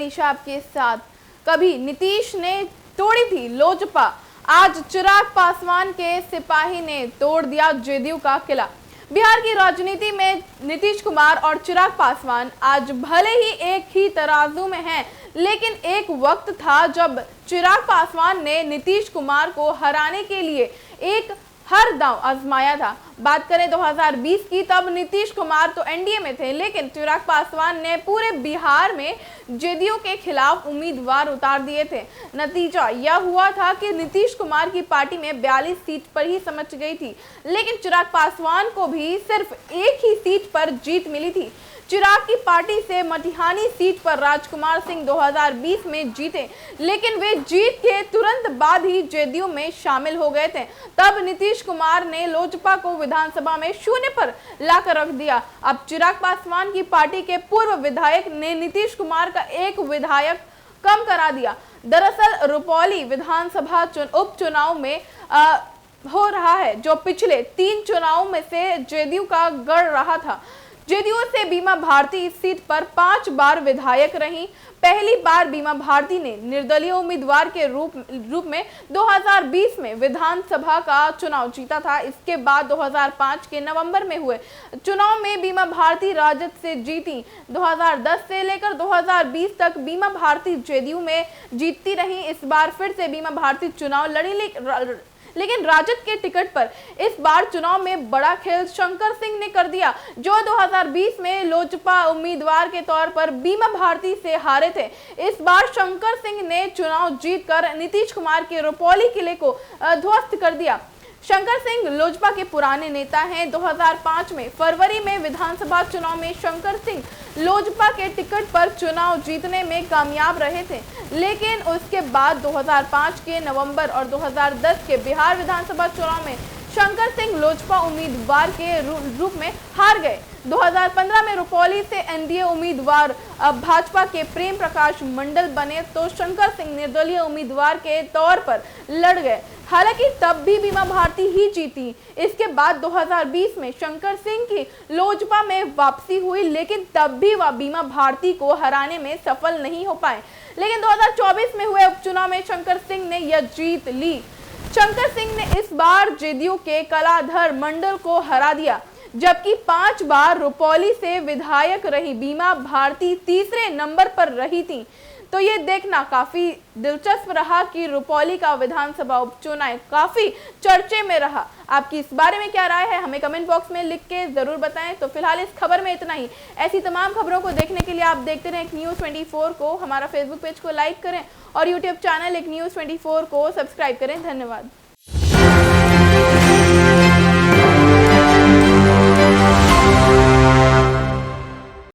परिषद आपके साथ। कभी नीतीश ने तोड़ी थी लोजपा, आज चिराग पासवान के सिपाही ने तोड़ दिया जेडीयू का किला। बिहार की राजनीति में नीतीश कुमार और चिराग पासवान आज भले ही एक ही तराजू में हैं, लेकिन एक वक्त था जब चिराग पासवान ने नीतीश कुमार को हराने के लिए एक हर दांव आजमाया था। बात करें 2020 की, तब नीतीश कुमार तो एनडीए में थे, लेकिन चिराग पासवान ने पूरे बिहार में जेडीयू के खिलाफ उम्मीदवार उतार दिए थे। नतीजा यह हुआ था कि नीतीश कुमार की पार्टी में 42 सीट पर ही समझ गई थी, लेकिन चिराग पासवान को भी सिर्फ एक ही सीट पर जीत मिली थी। चिराग की पार्टी से मटिहानी सीट पर राजकुमार सिंह 2020 में जीते, लेकिन वे जीत के तुरंत बाद ही जेडीयू में शामिल हो गए थे। तब नीतीश कुमार ने लोजपा को विधानसभा में शून्य पर लाकर रख दिया। अब चिराग पासवान की पार्टी के पूर्व विधायक ने नीतीश कुमार का एक विधायक कम करा दिया। दरअसल रुपौली विधानसभा उपचुनाव में हो रहा है, जो पिछले 3 चुनावों में से जेडीयू का गढ़ रहा था। जेडीयू से बीमा भारती इस सीट पर 5 बार विधायक रही। पहली बार बीमा भारती ने निर्दलीय उम्मीदवार के रूप में 2020 में विधानसभा का चुनाव जीता था। इसके बाद 2005 के नवंबर में हुए चुनाव में बीमा भारती राजद से जीती। 2010 से लेकर 2020 तक बीमा भारती जेडीयू में जीतती रही। इस बार फिर से बीमा भारती चुनाव लड़ी, लेकिन राजद के टिकट पर इस बार चुनाव में बड़ा खेल शंकर सिंह ने कर दिया, जो 2020 में लोजपा उम्मीदवार के तौर पर बीमा भारती से हारे थे। इस बार शंकर सिंह ने चुनाव जीतकर नीतीश कुमार के रुपौली किले को ध्वस्त कर दिया। शंकर सिंह लोजपा के पुराने नेता हैं। 2005 में फरवरी में विधानसभा चुनाव में शंकर सिंह लोजपा के टिकट पर चुनाव जीतने में कामयाब रहे थे, लेकिन उसके बाद 2005 के नवंबर और 2010 के बिहार विधानसभा चुनाव में शंकर सिंह लोजपा उम्मीदवार के रूप में हार गए। 2015 में रुपौली से एनडीए उम्मीदवार भाजपा के प्रेम प्रकाश मंडल बने, तो शंकर सिंह निर्दलीय उम्मीदवार के तौर पर लड़ गए। हालांकि तब भी बीमा भारती ही जीती। इसके बाद 2020 में शंकर सिंह की लोजपा में वापसी हुई, लेकिन तब भी वह बीमा भारती को हराने में सफल नहीं हो पाए। लेकिन 2024 में हुए उपचुनाव में शंकर सिंह ने यह जीत ली। शंकर सिंह ने इस बार जेडीयू के कलाधर मंडल को हरा दिया, जबकि 5 बार रुपौली से विधायक रही बीमा भारती तीसरे नंबर पर रही थी। तो ये देखना काफी दिलचस्प रहा कि रुपौली का विधानसभा उपचुनाव काफी चर्चे में रहा। आपकी इस बारे में क्या राय है, हमें कमेंट बॉक्स में लिख के जरूर बताएं। तो फिलहाल इस खबर में इतना ही। ऐसी तमाम खबरों को देखने के लिए आप देखते रहें एक न्यूज़ 24 को। हमारा फेसबुक पेज को लाइक करें और यूट्यूब चैनल एक न्यूज़ 24 को सब्सक्राइब करें। धन्यवाद।